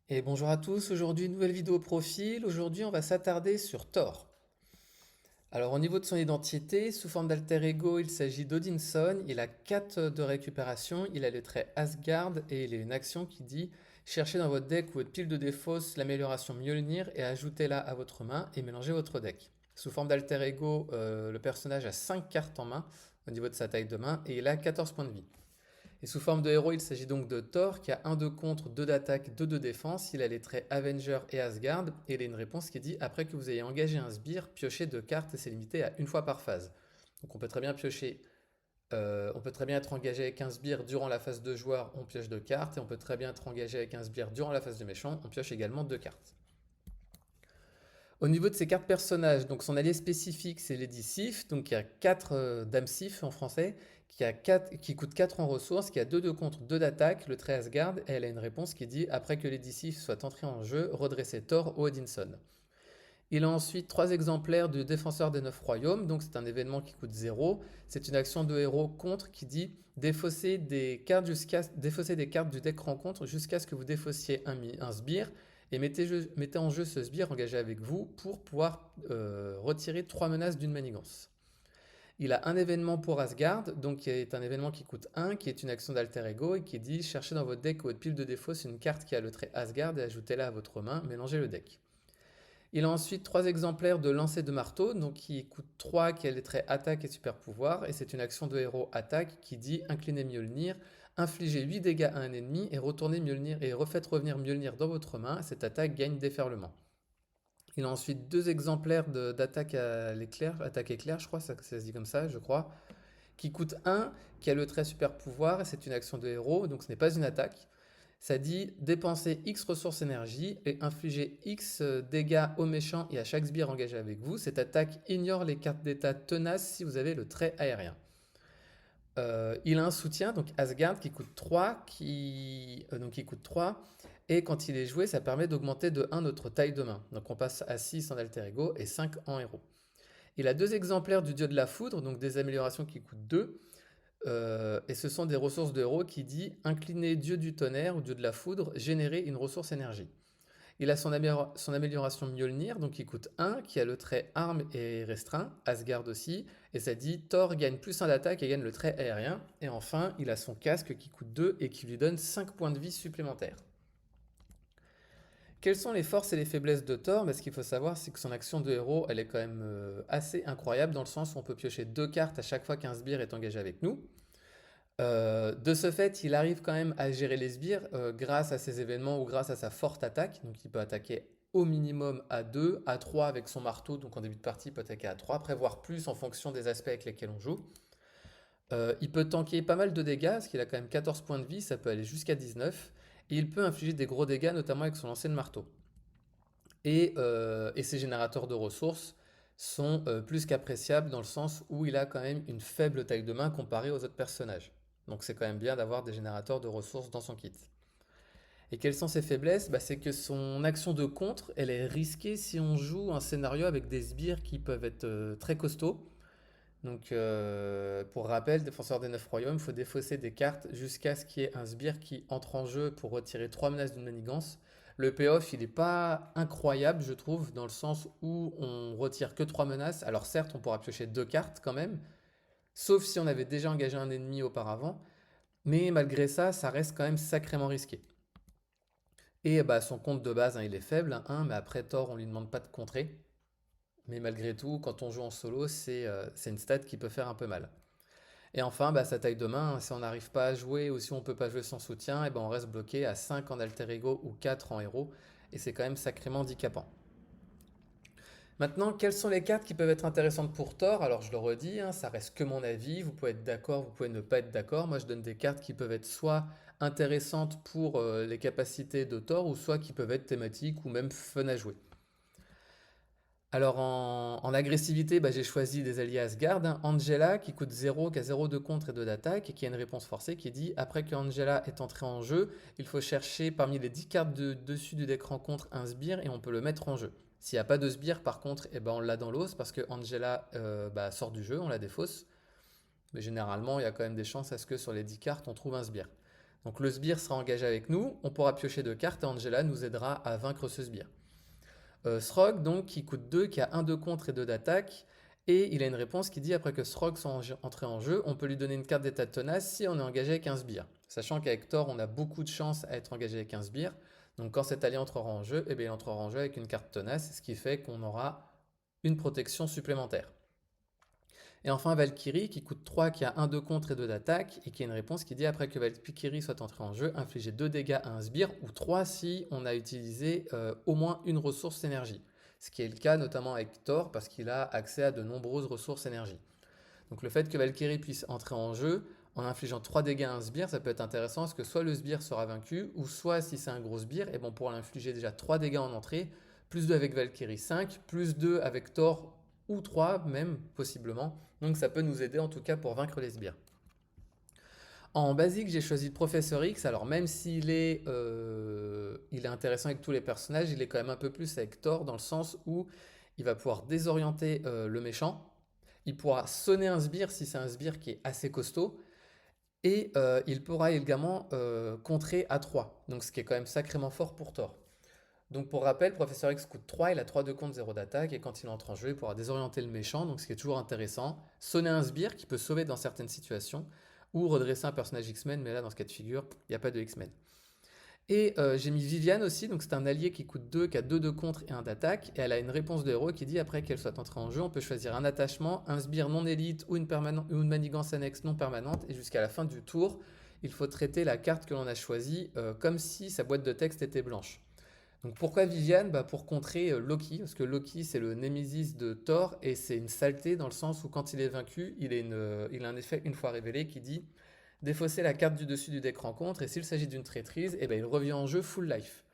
Et bonjour à tous, aujourd'hui nouvelle vidéo profil, aujourd'hui on va s'attarder sur Thor. Alors au niveau de son identité, sous forme d'alter ego, il s'agit d'Odinson, il a 4 de récupération, il a les traits Asgard et il a une action qui dit cherchez dans votre deck ou votre pile de défausse l'amélioration Mjolnir et ajoutez-la à votre main et mélangez votre deck. Sous forme d'alter ego, le personnage a 5 cartes en main au niveau de sa taille de main et il a 14 points de vie. Et sous forme de héros, il s'agit donc de Thor qui a 1 de contre, 2 d'attaque, 2 de défense. Il a les traits Avenger et Asgard. Et il a une réponse qui dit après que vous ayez engagé un sbire, piochez 2 cartes et c'est limité à une fois par phase. Donc on peut très bien piocher, on peut très bien être engagé avec un sbire durant la phase de joueur, on pioche 2 cartes. Et on peut très bien être engagé avec un sbire durant la phase de méchant, on pioche également 2 cartes. Au niveau de ses cartes personnages, donc son allié spécifique c'est Lady Sif, donc il y a 4 Dames Sif en français, qui coûte 4 en ressources, qui a 2 de contre, 2 d'attaque, le trait Asgard, et elle a une réponse qui dit après que Lady Sif soit entrée en jeu, redressez Thor ou Odinson. Il a ensuite 3 exemplaires du Défenseur des 9 Royaumes, donc c'est un événement qui coûte 0. C'est une action de héros contre qui dit défausser des cartes du deck rencontre jusqu'à ce que vous défaussiez un sbire et mettez en jeu ce sbire engagé avec vous pour pouvoir retirer 3 menaces d'une manigance. Il a un événement pour Asgard, donc qui est un événement qui coûte 1, qui est une action d'alter ego et qui dit cherchez dans votre deck ou votre pile de défausse une carte qui a le trait Asgard et ajoutez-la à votre main, mélangez le deck. Il a ensuite 3 exemplaires de lancer de marteau, donc qui coûte 3, qui a les traits attaque et super pouvoir, et c'est une action de héros attaque qui dit inclinez Mjolnir, infligez 8 dégâts à un ennemi et retournez Mjolnir et refaites revenir Mjolnir dans votre main, cette attaque gagne déferlement. Il a ensuite 2 exemplaires d'attaque à l'éclair, attaque éclair, je crois, ça se dit comme ça, je crois, qui coûte 1, qui a le trait super pouvoir, et c'est une action de héros, donc ce n'est pas une attaque. Ça dit dépenser X ressources énergie et infliger X dégâts aux méchants et à chaque sbire engagé avec vous. Cette attaque ignore les cartes d'état tenaces si vous avez le trait aérien. Il a un soutien, donc Asgard, qui coûte 3, qui coûte 3, et quand il est joué, ça permet d'augmenter de 1 notre taille de main. Donc on passe à 6 en alter ego et 5 en héros. Il a 2 exemplaires du dieu de la foudre, donc des améliorations qui coûtent 2. Et ce sont des ressources de héros qui dit incliner dieu du tonnerre ou dieu de la foudre, générer une ressource énergie. Il a son amélioration Mjolnir, donc qui coûte 1, qui a le trait arme et restreint, Asgard aussi, et ça dit Thor gagne plus 1 d'attaque et gagne le trait aérien. Et enfin, il a son casque qui coûte 2 et qui lui donne 5 points de vie supplémentaires. Quelles sont les forces et les faiblesses de Thor? Ce qu'il faut savoir, c'est que son action de héros, elle est quand même assez incroyable, dans le sens où on peut piocher 2 cartes à chaque fois qu'un sbire est engagé avec nous. De ce fait, il arrive quand même à gérer les sbires grâce à ses événements ou grâce à sa forte attaque. Donc il peut attaquer au minimum à 2, à 3 avec son marteau. Donc en début de partie, il peut attaquer à 3, prévoir plus en fonction des aspects avec lesquels on joue. Il peut tanker pas mal de dégâts, parce qu'il a quand même 14 points de vie, ça peut aller jusqu'à 19. Et il peut infliger des gros dégâts, notamment avec son lancer de marteau. Et ses générateurs de ressources sont plus qu'appréciables dans le sens où il a quand même une faible taille de main comparée aux autres personnages. Donc c'est quand même bien d'avoir des générateurs de ressources dans son kit. Et quelles sont ses faiblesses? C'est que son action de contre, elle est risquée si on joue un scénario avec des sbires qui peuvent être très costauds. Donc pour rappel, défenseur des 9 royaumes, il faut défausser des cartes jusqu'à ce qu'il y ait un sbire qui entre en jeu pour retirer 3 menaces d'une manigance. Le payoff, il n'est pas incroyable, je trouve, dans le sens où on retire que 3 menaces. Alors certes, on pourra piocher 2 cartes quand même, sauf si on avait déjà engagé un ennemi auparavant. Mais malgré ça, ça reste quand même sacrément risqué. Et son compte de base, hein, il est faible, hein, mais après Thor, on lui demande pas de contrer. Mais malgré tout, quand on joue en solo, c'est une stat qui peut faire un peu mal. Et enfin, sa taille de main, hein, si on n'arrive pas à jouer ou si on ne peut pas jouer sans soutien, et on reste bloqué à 5 en alter ego ou 4 en héros. Et c'est quand même sacrément handicapant. Maintenant, quelles sont les cartes qui peuvent être intéressantes pour Thor? Alors je le redis, hein, ça reste que mon avis, vous pouvez être d'accord, vous pouvez ne pas être d'accord. Moi je donne des cartes qui peuvent être soit intéressantes pour les capacités de Thor, ou soit qui peuvent être thématiques ou même fun à jouer. Alors en agressivité, j'ai choisi des alliés Asgard, hein. Angela qui coûte 0, qui a 0 de contre et 2 d'attaque, et qui a une réponse forcée qui dit après que Angela est entrée en jeu, il faut chercher parmi les 10 cartes dessus du deck rencontre un sbire et on peut le mettre en jeu. S'il n'y a pas de sbire, par contre, on l'a dans l'os parce que Angela sort du jeu, on la défausse. Mais généralement, il y a quand même des chances à ce que sur les 10 cartes, on trouve un sbire. Donc le sbire sera engagé avec nous, on pourra piocher 2 cartes et Angela nous aidera à vaincre ce sbire. Srog, donc, qui coûte 2, qui a 1 de contre et 2 d'attaque, et il a une réponse qui dit après que Srog soit entré en jeu, on peut lui donner une carte d'état de tenace si on est engagé avec un sbire. Sachant qu'avec Thor, on a beaucoup de chances à être engagé avec un sbire. Donc quand cet allié entrera en jeu, eh bien, il entrera en jeu avec une carte tenace, ce qui fait qu'on aura une protection supplémentaire. Et enfin Valkyrie qui coûte 3, qui a 1 de contre et 2 d'attaque, et qui a une réponse qui dit après que Valkyrie soit entrée en jeu, infliger 2 dégâts à un sbire, ou 3 si on a utilisé au moins une ressource énergie. Ce qui est le cas notamment avec Thor, parce qu'il a accès à de nombreuses ressources énergie. Donc le fait que Valkyrie puisse entrer en jeu, en infligeant 3 dégâts à un sbire, ça peut être intéressant, parce que soit le sbire sera vaincu, ou soit si c'est un gros sbire, et bon, on pourra l'infliger déjà 3 dégâts en entrée, plus 2 avec Valkyrie 5, plus 2 avec Thor, ou 3 même, possiblement. Donc ça peut nous aider en tout cas pour vaincre les sbires. En basique, j'ai choisi le Professeur X. Alors même s'il est, il est intéressant avec tous les personnages, il est quand même un peu plus avec Thor dans le sens où il va pouvoir désorienter le méchant. Il pourra sonner un sbire si c'est un sbire qui est assez costaud. Et il pourra également contrer à 3. Donc ce qui est quand même sacrément fort pour Thor. Donc pour rappel, Professeur X coûte 3, il a 3 de contre, 0 d'attaque, et quand il entre en jeu, il pourra désorienter le méchant, donc ce qui est toujours intéressant. Sonner un sbire qui peut sauver dans certaines situations, ou redresser un personnage X-Men, mais là dans ce cas de figure, il n'y a pas de X-Men. Et j'ai mis Viviane aussi, donc c'est un allié qui coûte 2, qui a 2 de contre et 1 d'attaque, et elle a une réponse de héros qui dit après qu'elle soit entrée en jeu, on peut choisir un attachement, un sbire non élite ou une manigance annexe non permanente, et jusqu'à la fin du tour, il faut traiter la carte que l'on a choisie comme si sa boîte de texte était blanche. Donc pourquoi Viviane? Pour contrer Loki, parce que Loki c'est le némésis de Thor et c'est une saleté dans le sens où quand il est vaincu, il a un effet une fois révélé qui dit défausser la carte du dessus du deck rencontre et s'il s'agit d'une traîtrise, il revient en jeu full life.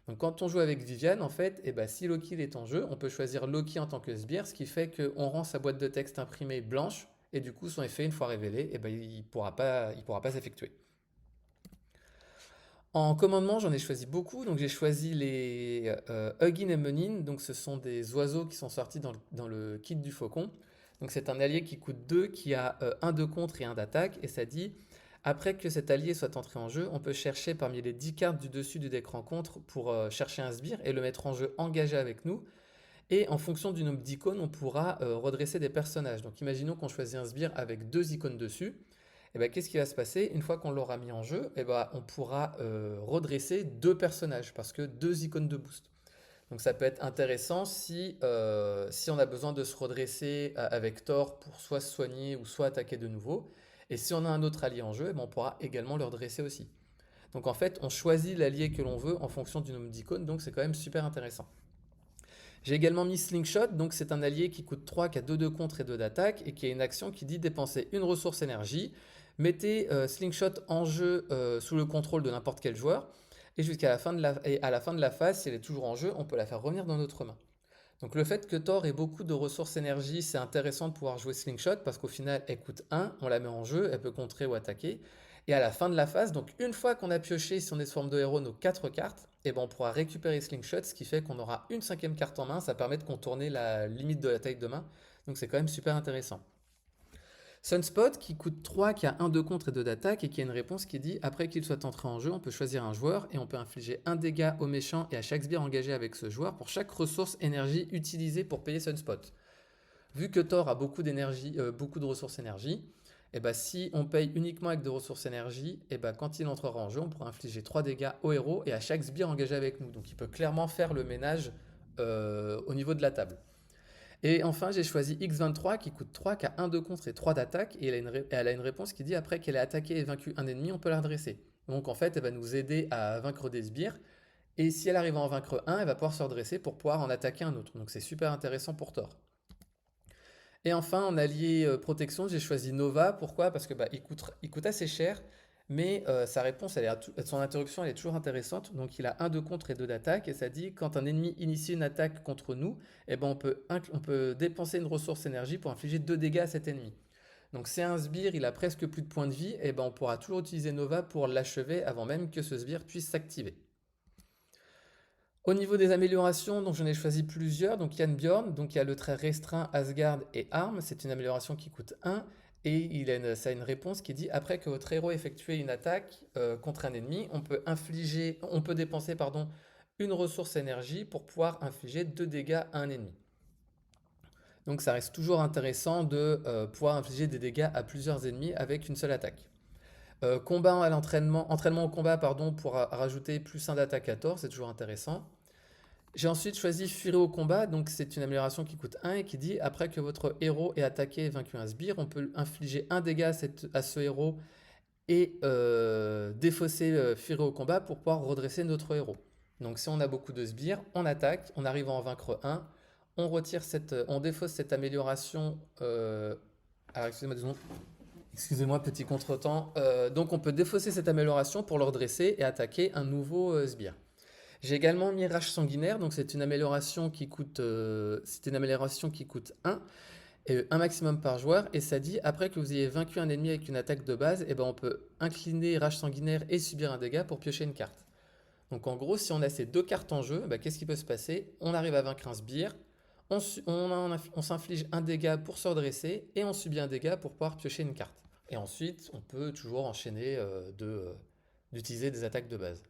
Donc quand on joue avec Viviane, en fait, si Loki est en jeu, on peut choisir Loki en tant que sbire, ce qui fait qu'on rend sa boîte de texte imprimée blanche et du coup son effet une fois révélé, il pourra pas s'effectuer. En commandement, j'en ai choisi beaucoup. Donc j'ai choisi les Hugin et Munin. Donc ce sont des oiseaux qui sont sortis dans le kit du faucon. Donc c'est un allié qui coûte 2, qui a 1 de contre et 1 d'attaque. Et ça dit, après que cet allié soit entré en jeu, on peut chercher parmi les 10 cartes du dessus du deck rencontre pour chercher un sbire et le mettre en jeu engagé avec nous. Et en fonction du nombre d'icônes, on pourra redresser des personnages. Donc imaginons qu'on choisit un sbire avec 2 icônes dessus. Qu'est-ce qui va se passer? Une fois qu'on l'aura mis en jeu, on pourra redresser 2 personnages parce que 2 icônes de boost. Donc ça peut être intéressant si on a besoin de se redresser avec Thor pour soit se soigner ou soit attaquer de nouveau. Et si on a un autre allié en jeu, on pourra également le redresser aussi. Donc en fait, on choisit l'allié que l'on veut en fonction du nombre d'icônes, donc c'est quand même super intéressant. J'ai également mis Slingshot, donc c'est un allié qui coûte 3, qui a 2 de contre et 2 d'attaque, et qui a une action qui dit dépenser une ressource énergie. Mettez Slingshot en jeu sous le contrôle de n'importe quel joueur, et à la fin de la phase, si elle est toujours en jeu, on peut la faire revenir dans notre main. Donc le fait que Thor ait beaucoup de ressources énergie, c'est intéressant de pouvoir jouer Slingshot, parce qu'au final, elle coûte 1, on la met en jeu, elle peut contrer ou attaquer. Et à la fin de la phase, donc une fois qu'on a pioché, si on est sous forme de héros, nos 4 cartes, on pourra récupérer Slingshot, ce qui fait qu'on aura une 5e carte en main, ça permet de contourner la limite de la taille de main, donc c'est quand même super intéressant. Sunspot qui coûte 3, qui a 1 de contre et 2 d'attaque et qui a une réponse qui dit après qu'il soit entré en jeu, on peut choisir un joueur et on peut infliger un dégât au méchant et à chaque sbire engagé avec ce joueur pour chaque ressource énergie utilisée pour payer Sunspot. Vu que Thor a beaucoup d'énergie, beaucoup de ressources énergie, si on paye uniquement avec de ressources énergie, quand il entrera en jeu, on pourra infliger 3 dégâts au héros et à chaque sbire engagé avec nous. Donc il peut clairement faire le ménage au niveau de la table. Et enfin, j'ai choisi X23 qui coûte 3, qui a 1 de contre et 3 d'attaque. Et elle a une réponse qui dit après qu'elle ait attaqué et vaincu un ennemi, on peut la redresser. Donc en fait, elle va nous aider à vaincre des sbires. Et si elle arrive à en vaincre un, elle va pouvoir se redresser pour pouvoir en attaquer un autre. Donc c'est super intéressant pour Thor. Et enfin, en allié protection, j'ai choisi Nova. Pourquoi? Parce que il coûte assez cher, mais sa réponse, son interruption, elle est toujours intéressante. Donc il a 1 de contre et 2 d'attaque, et ça dit quand un ennemi initie une attaque contre nous, on peut dépenser une ressource énergie pour infliger 2 dégâts à cet ennemi. Donc c'est un sbire, il a presque plus de points de vie, on pourra toujours utiliser Nova pour l'achever avant même que ce sbire puisse s'activer. Au niveau des améliorations, donc j'en ai choisi plusieurs. Donc Yann Bjorn, donc il y a le trait restreint Asgard et Arme, c'est une amélioration qui coûte 1. Et ça a une réponse qui dit, après que votre héros ait effectué une attaque contre un ennemi, on peut dépenser pardon, une ressource énergie pour pouvoir infliger 2 dégâts à un ennemi. Donc ça reste toujours intéressant de pouvoir infliger des dégâts à plusieurs ennemis avec une seule attaque. Entraînement au combat, pardon, pour rajouter plus 1 d'attaque à tort, c'est toujours intéressant. J'ai ensuite choisi Furie au combat, donc c'est une amélioration qui coûte 1 et qui dit, après que votre héros ait attaqué et vaincu un sbire, on peut infliger 1 dégât à ce héros et défausser Furie au combat pour pouvoir redresser notre héros. Donc si on a beaucoup de sbires, on attaque, on arrive à en vaincre un, on défausse cette amélioration. Alors excusez-moi, petit contretemps. Donc on peut défausser cette amélioration pour le redresser et attaquer un nouveau sbire. J'ai également mis Rage sanguinaire, donc c'est une amélioration qui coûte 1 et un maximum par joueur, et ça dit après que vous ayez vaincu un ennemi avec une attaque de base, et ben on peut incliner Rage sanguinaire et subir un dégât pour piocher une carte. Donc en gros, si on a ces 2 cartes en jeu, qu'est-ce qui peut se passer? On arrive à vaincre un sbire, on s'inflige un dégât pour se redresser, et on subit un dégât pour pouvoir piocher une carte. Et ensuite, on peut toujours enchaîner d'utiliser des attaques de base.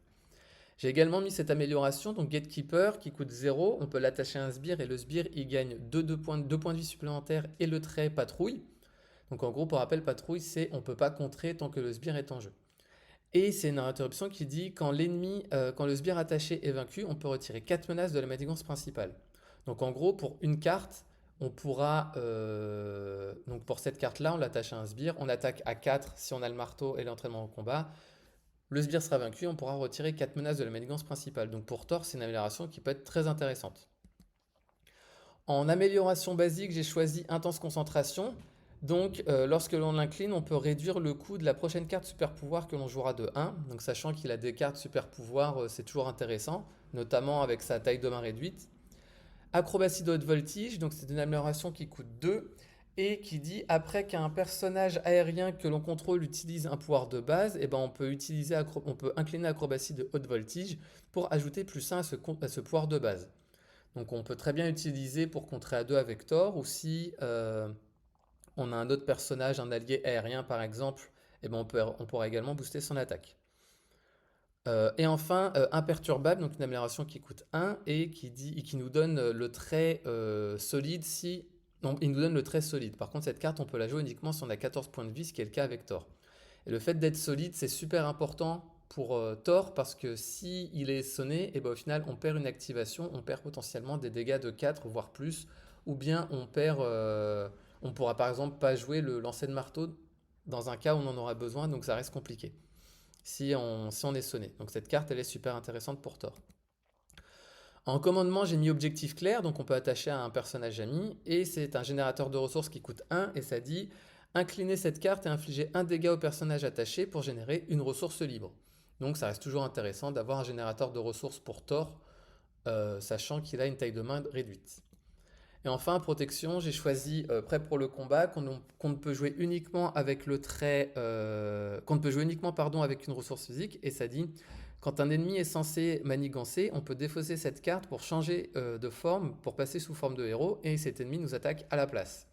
J'ai également mis cette amélioration, donc Gatekeeper, qui coûte 0. On peut l'attacher à un sbire et le sbire, il gagne 2 points de vie supplémentaires et le trait patrouille. Donc en gros, pour rappel, patrouille, c'est on ne peut pas contrer tant que le sbire est en jeu. Et c'est une interruption qui dit quand le sbire attaché est vaincu, on peut retirer 4 menaces de la manigance principale. Donc en gros, pour une carte, on pourra. Donc pour cette carte-là, on l'attache à un sbire. On attaque à 4 si on a le marteau et l'entraînement au combat. Le sbire sera vaincu, on pourra retirer 4 menaces de la manigance principale. Donc pour Thor, c'est une amélioration qui peut être très intéressante. En amélioration basique, j'ai choisi Intense Concentration. Donc lorsque l'on l'incline, on peut réduire le coût de la prochaine carte super pouvoir que l'on jouera de 1. Donc sachant qu'il a des cartes super pouvoir, c'est toujours intéressant, notamment avec sa taille de main réduite. Acrobatie de haute voltige, donc c'est une amélioration qui coûte 2 et qui dit après qu'un personnage aérien que l'on contrôle utilise un pouvoir de base, on peut incliner acrobatie de haute voltige pour ajouter plus 1 à ce pouvoir de base. Donc on peut très bien utiliser pour contrer à 2 avec Thor, ou si on a un autre personnage, un allié aérien par exemple, on pourra également booster son attaque. Et enfin, imperturbable, donc une amélioration qui coûte 1 et qui nous donne le trait solide si. Non, il nous donne le trait solide. Par contre, cette carte, on peut la jouer uniquement si on a 14 points de vie, ce qui est le cas avec Thor. Et le fait d'être solide, c'est super important pour Thor parce que si il est sonné, au final, on perd une activation, on perd potentiellement des dégâts de 4 voire plus, ou bien on pourra par exemple pas jouer le lancer de marteau dans un cas où on en aura besoin, donc ça reste compliqué si on est sonné. Donc cette carte, elle est super intéressante pour Thor. En commandement, j'ai mis objectif clair, donc on peut attacher à un personnage ami, et c'est un générateur de ressources qui coûte 1, et ça dit incliner cette carte et infliger un dégât au personnage attaché pour générer une ressource libre. Donc ça reste toujours intéressant d'avoir un générateur de ressources pour Thor, sachant qu'il a une taille de main réduite. Et enfin, protection, j'ai choisi prêt pour le combat, qu'on ne peut jouer uniquement avec le trait, qu'on ne peut jouer uniquement avec une ressource physique, et ça dit quand un ennemi est censé manigancer, on peut défausser cette carte pour changer de forme, pour passer sous forme de héros, et cet ennemi nous attaque à la place.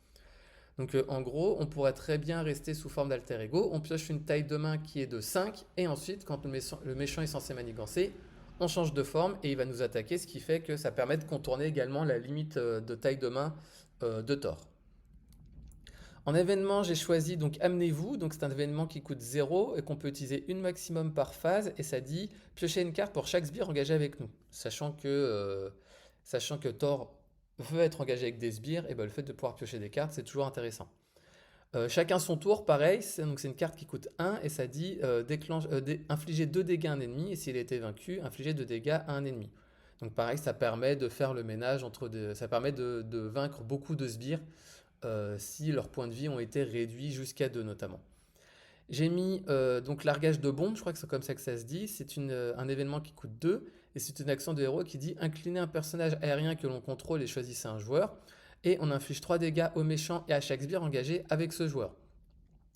Donc en gros, on pourrait très bien rester sous forme d'alter ego, on pioche une taille de main qui est de 5, et ensuite, quand le méchant est censé manigancer, on change de forme et il va nous attaquer, ce qui fait que ça permet de contourner également la limite de taille de main de Thor. En événement, j'ai choisi donc Amenez-vous, donc c'est un événement qui coûte 0 et qu'on peut utiliser une maximum par phase, et ça dit piocher une carte pour chaque sbire engagé avec nous. Sachant que Thor veut être engagé avec des sbires, et le fait de pouvoir piocher des cartes, c'est toujours intéressant. Chacun son tour, pareil, c'est une carte qui coûte 1 et ça dit infliger 2 dégâts à un ennemi, et s'il a été vaincu, infliger 2 dégâts à un ennemi. Donc pareil, ça permet de faire le ménage ça permet de vaincre beaucoup de sbires si leurs points de vie ont été réduits jusqu'à 2 notamment. J'ai mis donc largage de bombes, je crois que c'est comme ça que ça se dit, c'est un événement qui coûte 2 et c'est une action de héros qui dit incliner un personnage aérien que l'on contrôle et choisissez un joueur. Et on inflige 3 dégâts aux méchants et à chaque sbire engagé avec ce joueur.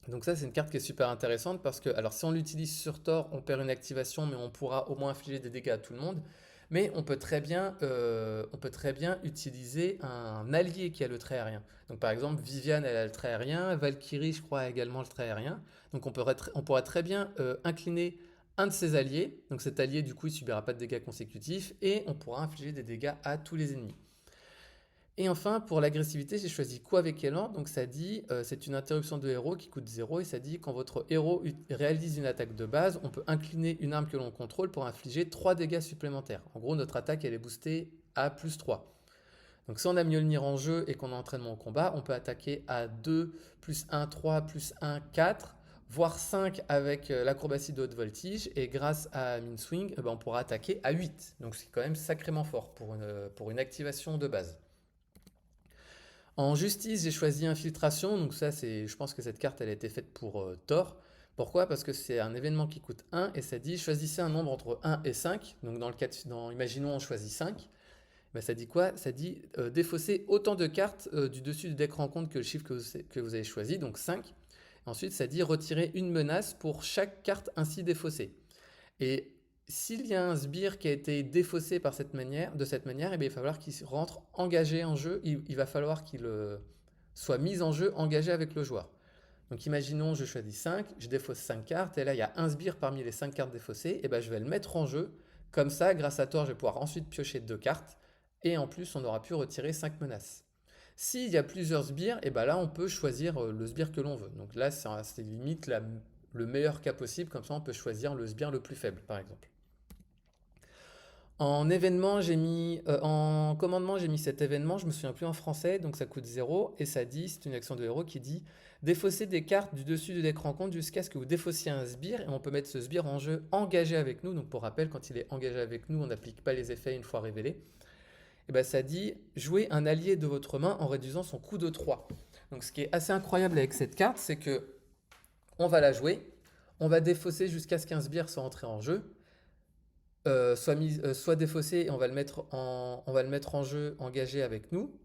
Donc ça, c'est une carte qui est super intéressante parce que, alors si on l'utilise sur Thor, on perd une activation, mais on pourra au moins infliger des dégâts à tout le monde. Mais on peut très bien utiliser un allié qui a le trait aérien. Donc par exemple, Viviane, elle a le trait aérien, Valkyrie, je crois, a également le trait aérien. Donc on pourrait très bien incliner un de ses alliés. Donc cet allié, du coup, il subira pas de dégâts consécutifs et on pourra infliger des dégâts à tous les ennemis. Et enfin, pour l'agressivité, j'ai choisi quoi avec quel ordre. Donc ça dit, c'est une interruption de héros qui coûte 0 et ça dit quand votre héros réalise une attaque de base, on peut incliner une arme que l'on contrôle pour infliger 3 dégâts supplémentaires. En gros, notre attaque, elle est boostée à plus 3. Donc si on a Mjolnir en jeu et qu'on a entraînement au combat, on peut attaquer à 2, plus 1, 3, plus 1, 4, voire 5 avec l'acrobatie de haute voltige. Et grâce à Minswing, on pourra attaquer à 8. Donc c'est quand même sacrément fort pour une activation de base. En justice, j'ai choisi infiltration. Donc ça, je pense que cette carte, elle a été faite pour Thor. Pourquoi? Parce que c'est un événement qui coûte 1 et ça dit choisissez un nombre entre 1 et 5. Donc imaginons on choisit 5. Ben, ça dit quoi? Ça dit défausser autant de cartes du dessus du deck rencontre que le chiffre que vous avez choisi, donc 5. Ensuite, ça dit retirer une menace pour chaque carte ainsi défaussée. Et s'il y a un sbire qui a été défaussé de cette manière, eh bien, il va falloir qu'il rentre engagé en jeu, il va falloir qu'il soit mis en jeu engagé avec le joueur. Donc imaginons, je choisis 5, je défausse 5 cartes, et là il y a un sbire parmi les 5 cartes défaussées, et ben, je vais le mettre en jeu. Comme ça, grâce à Thor, je vais pouvoir ensuite piocher 2 cartes, et en plus on aura pu retirer 5 menaces. S'il y a plusieurs sbires, et ben là on peut choisir le sbire que l'on veut. Donc là c'est limite le meilleur cas possible, comme ça on peut choisir le sbire le plus faible par exemple. En commandement, j'ai mis cet événement, je me souviens plus en français, donc ça coûte 0 et ça dit, c'est une action de héros qui dit défausser des cartes du dessus du deck rencontre jusqu'à ce que vous défaussiez un sbire et on peut mettre ce sbire en jeu engagé avec nous. Donc pour rappel, quand il est engagé avec nous, on n'applique pas les effets une fois révélés. Et ben ça dit jouer un allié de votre main en réduisant son coût de 3. Donc ce qui est assez incroyable avec cette carte, c'est que on va la jouer, on va défausser jusqu'à ce qu'un sbire soit entré en jeu soit défaussé et on va le mettre en jeu engagé avec nous.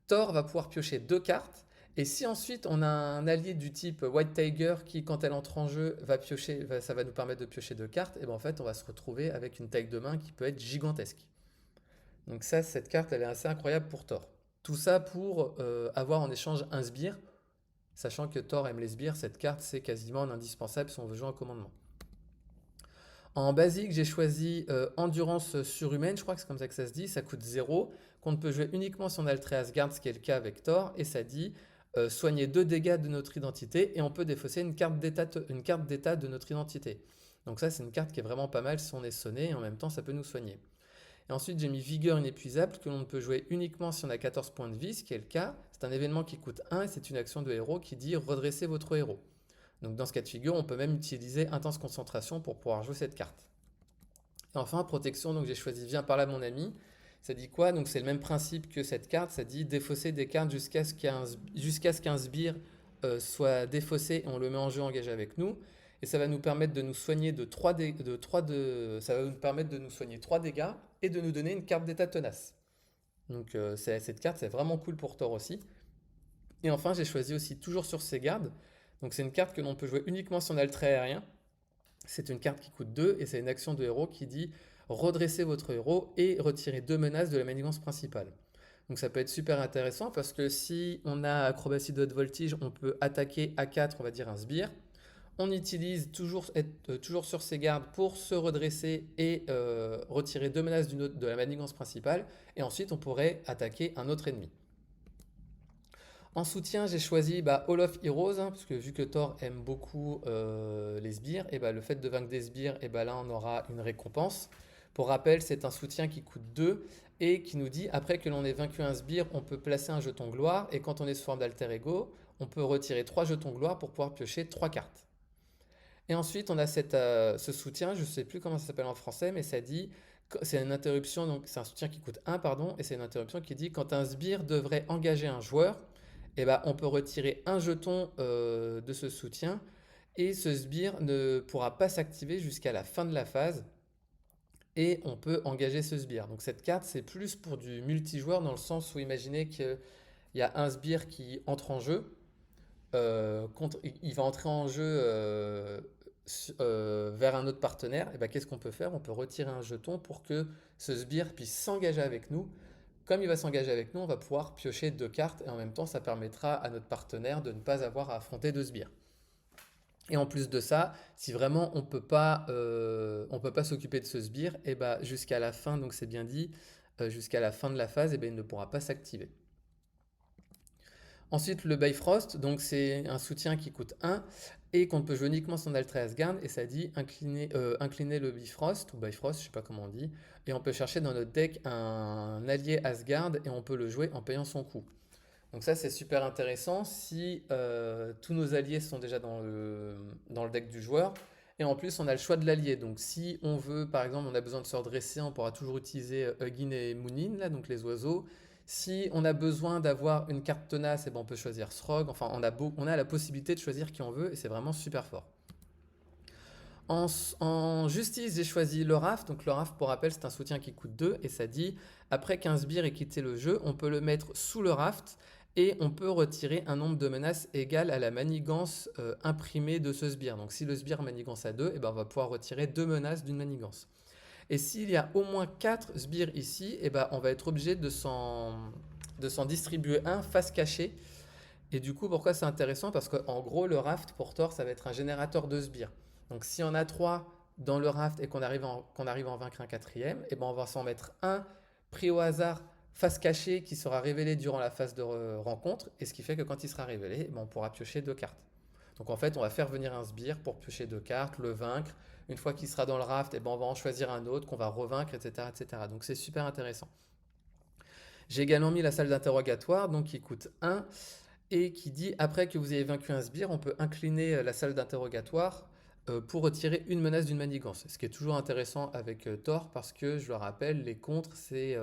Thor va pouvoir piocher 2 cartes. Et si ensuite on a un allié du type White Tiger qui, quand elle entre en jeu, ça va nous permettre de piocher 2 cartes, et ben en fait on va se retrouver avec une taille de main qui peut être gigantesque. Donc ça, cette carte, elle est assez incroyable pour Thor. Tout ça pour avoir en échange un sbire, sachant que Thor aime les sbires, cette carte c'est quasiment un indispensable si on veut jouer en commandement. En basique, j'ai choisi endurance surhumaine, je crois que c'est comme ça que ça se dit, ça coûte 0, qu'on ne peut jouer uniquement si on a le trait Asgard, ce qui est le cas avec Thor, et ça dit soigner 2 dégâts de notre identité, et on peut défausser une carte d'état de notre identité. Donc ça, c'est une carte qui est vraiment pas mal si on est sonné, et en même temps, ça peut nous soigner. Et ensuite, j'ai mis vigueur inépuisable, que l'on ne peut jouer uniquement si on a 14 points de vie, ce qui est le cas. C'est un événement qui coûte 1, et c'est une action de héros qui dit redresser votre héros. Donc dans ce cas de figure, on peut même utiliser intense concentration pour pouvoir jouer cette carte. Et enfin, protection, donc j'ai choisi viens par là mon ami. Ça dit quoi? Donc c'est le même principe que cette carte, ça dit défausser des cartes jusqu'à ce qu'un sbire soit défaussé et on le met en jeu engagé avec nous. Et ça va nous permettre de nous soigner ça va nous permettre de nous soigner 3 dégâts et de nous donner une carte d'état tenace. Donc cette carte, c'est vraiment cool pour Thor aussi. Et enfin, j'ai choisi aussi toujours sur ses gardes. Donc c'est une carte que l'on peut jouer uniquement si on a le trait aérien. C'est une carte qui coûte 2 et c'est une action de héros qui dit redresser votre héros et retirer 2 menaces de la manigance principale. Donc ça peut être super intéressant parce que si on a acrobatie de haute voltige, on peut attaquer à 4, on va dire un sbire. On utilise toujours sur ses gardes pour se redresser et retirer 2 menaces de la manigance principale. Et ensuite on pourrait attaquer un autre ennemi. En soutien, j'ai choisi Hall of Heroes, parce que vu que Thor aime beaucoup les sbires, et le fait de vaincre des sbires, et là on aura une récompense. Pour rappel, c'est un soutien qui coûte 2 et qui nous dit après que l'on ait vaincu un sbire, on peut placer un jeton gloire, et quand on est sous forme d'alter ego, on peut retirer 3 jetons gloire pour pouvoir piocher 3 cartes. Et ensuite, on a ce soutien, je ne sais plus comment ça s'appelle en français, mais ça dit, c'est une interruption, donc c'est un soutien qui coûte 1, pardon, et c'est une interruption qui dit quand un sbire devrait engager un joueur, on peut retirer un jeton de ce soutien et ce sbire ne pourra pas s'activer jusqu'à la fin de la phase et on peut engager ce sbire. Donc cette carte, c'est plus pour du multijoueur dans le sens où imaginez qu'il y a un sbire qui entre en jeu. Il va entrer en jeu vers un autre partenaire, et ben, qu'est-ce qu'on peut faire? On peut retirer un jeton pour que ce sbire puisse s'engager avec nous. Comme il va s'engager avec nous, on va pouvoir piocher 2 cartes et en même temps, ça permettra à notre partenaire de ne pas avoir à affronter de sbires. Et en plus de ça, si vraiment on peut pas s'occuper de ce sbire, et ben, jusqu'à la fin, donc c'est bien dit, jusqu'à la fin de la phase, et ben, il ne pourra pas s'activer. Ensuite, le Bifrost, donc c'est un soutien qui coûte 1 et qu'on peut jouer uniquement son Altré Asgard. Et ça dit incliner le Bifrost, ou Bifrost, je sais pas comment on dit. Et on peut chercher dans notre deck un allié Asgard et on peut le jouer en payant son coût. Donc ça, c'est super intéressant si tous nos alliés sont déjà dans le deck du joueur. Et en plus, on a le choix de l'allié. Donc si on veut, par exemple, on a besoin de se redresser, on pourra toujours utiliser Hugin et Moonin, là, donc les oiseaux. Si on a besoin d'avoir une carte tenace, eh ben on peut choisir Srog. Enfin, on a la possibilité de choisir qui on veut et c'est vraiment super fort. En justice, j'ai choisi le Raft. Donc le Raft, pour rappel, c'est un soutien qui coûte 2 et ça dit, après qu'un sbire ait quitté le jeu, on peut le mettre sous le Raft et on peut retirer un nombre de menaces égal à la manigance imprimée de ce sbire. Donc si le sbire manigance à 2, eh ben, on va pouvoir retirer 2 menaces d'une manigance. Et s'il y a au moins 4 sbires ici, eh ben, on va être obligé de s'en distribuer un face cachée. Et du coup, pourquoi c'est intéressant? Parce qu'en gros, le raft pour Thor, ça va être un générateur de sbires. Donc si on a 3 dans le raft et qu'on arrive, à en vaincre un quatrième, eh ben, on va s'en mettre un pris au hasard face cachée qui sera révélé durant la phase de rencontre. Et ce qui fait que quand il sera révélé, eh ben, on pourra piocher 2 cartes. Donc en fait, on va faire venir un sbire pour piocher 2 cartes, le vaincre. Une fois qu'il sera dans le raft, eh ben, on va en choisir un autre qu'on va revaincre, etc., etc. Donc c'est super intéressant. J'ai également mis la salle d'interrogatoire, donc qui coûte 1 et qui dit après que vous ayez vaincu un sbire, on peut incliner la salle d'interrogatoire pour retirer une menace d'une manigance. Ce qui est toujours intéressant avec Thor parce que, je le rappelle, les contres, c'est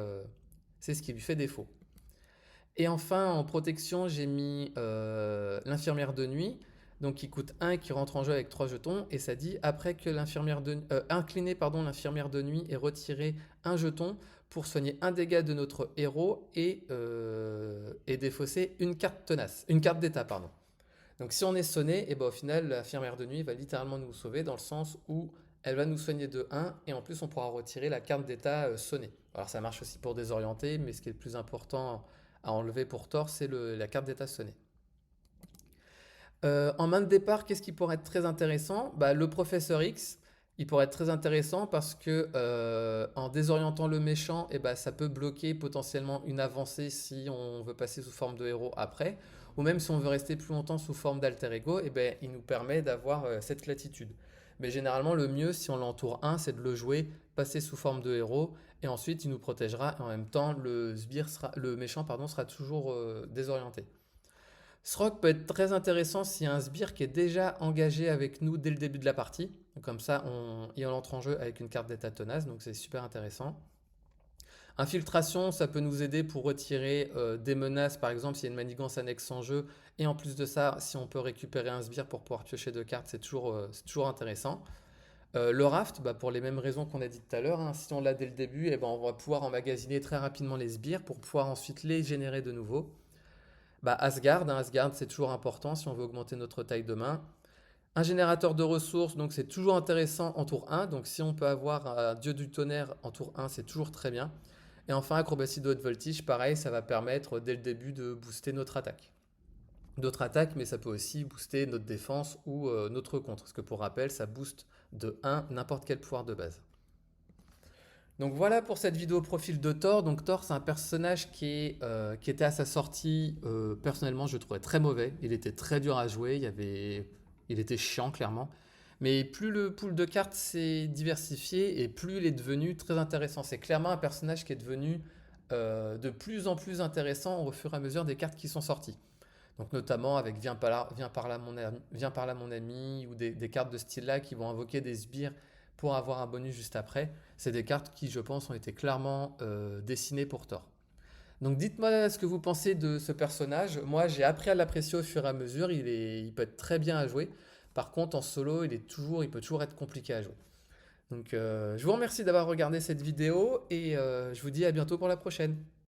ce qui lui fait défaut. Et enfin, en protection, j'ai mis l'infirmière de nuit, donc qui coûte 1 et qui rentre en jeu avec 3 jetons. Et ça dit, après que incliner l'infirmière de nuit et retirer un jeton pour soigner un dégât de notre héros et défausser une carte tenace, une carte d'état, pardon. Donc si on est sonné, et ben au final, l'infirmière de nuit va littéralement nous sauver dans le sens où elle va nous soigner de 1 et en plus on pourra retirer la carte d'état sonnée. Alors ça marche aussi pour désorienter, mais ce qui est le plus important à enlever pour Thor, c'est la carte d'état sonnée. En main de départ, qu'est-ce qui pourrait être très intéressant? Bah, le professeur X, il pourrait être très intéressant parce que en désorientant le méchant, eh ben, ça peut bloquer potentiellement une avancée si on veut passer sous forme de héros après. Ou même si on veut rester plus longtemps sous forme d'alter ego, eh ben, il nous permet d'avoir cette latitude. Mais généralement, le mieux, si on l'entoure 1, c'est de le jouer, passer sous forme de héros, et ensuite il nous protégera, et en même temps, le méchant sera toujours désorienté. Srock peut être très intéressant s'il y a un sbire qui est déjà engagé avec nous dès le début de la partie. Donc comme ça, il entre en jeu avec une carte d'état tenace, donc c'est super intéressant. Infiltration, ça peut nous aider pour retirer des menaces, par exemple s'il y a une manigance annexe en jeu. Et en plus de ça, si on peut récupérer un sbire pour pouvoir piocher 2 cartes, c'est toujours intéressant. Le raft, bah, pour les mêmes raisons qu'on a dit tout à l'heure, hein, si on l'a dès le début, eh ben, on va pouvoir emmagasiner très rapidement les sbires pour pouvoir ensuite les générer de nouveau. Bah, Asgard, c'est toujours important si on veut augmenter notre taille de main. Un générateur de ressources, donc c'est toujours intéressant en tour 1. Donc si on peut avoir un dieu du tonnerre en tour 1, c'est toujours très bien. Et enfin, acrobatie de haute voltige, pareil, ça va permettre dès le début de booster notre attaque. D'autres attaques, mais ça peut aussi booster notre défense ou notre contre. Parce que pour rappel, ça booste de 1 n'importe quel pouvoir de base. Donc voilà pour cette vidéo profil de Thor. Donc Thor, c'est un personnage qui était à sa sortie, personnellement, je le trouvais très mauvais. Il était très dur à jouer, il était chiant clairement. Mais plus le pool de cartes s'est diversifié et plus il est devenu très intéressant. C'est clairement un personnage qui est devenu de plus en plus intéressant au fur et à mesure des cartes qui sont sorties. Donc notamment avec Viens par là mon ami ou des cartes de ce style-là qui vont invoquer des sbires pour avoir un bonus juste après. C'est des cartes qui, je pense, ont été clairement dessinées pour Thor. Donc dites-moi ce que vous pensez de ce personnage. Moi, j'ai appris à l'apprécier au fur et à mesure. Il peut être très bien à jouer. Par contre, en solo, il peut toujours être compliqué à jouer. Donc je vous remercie d'avoir regardé cette vidéo et je vous dis à bientôt pour la prochaine.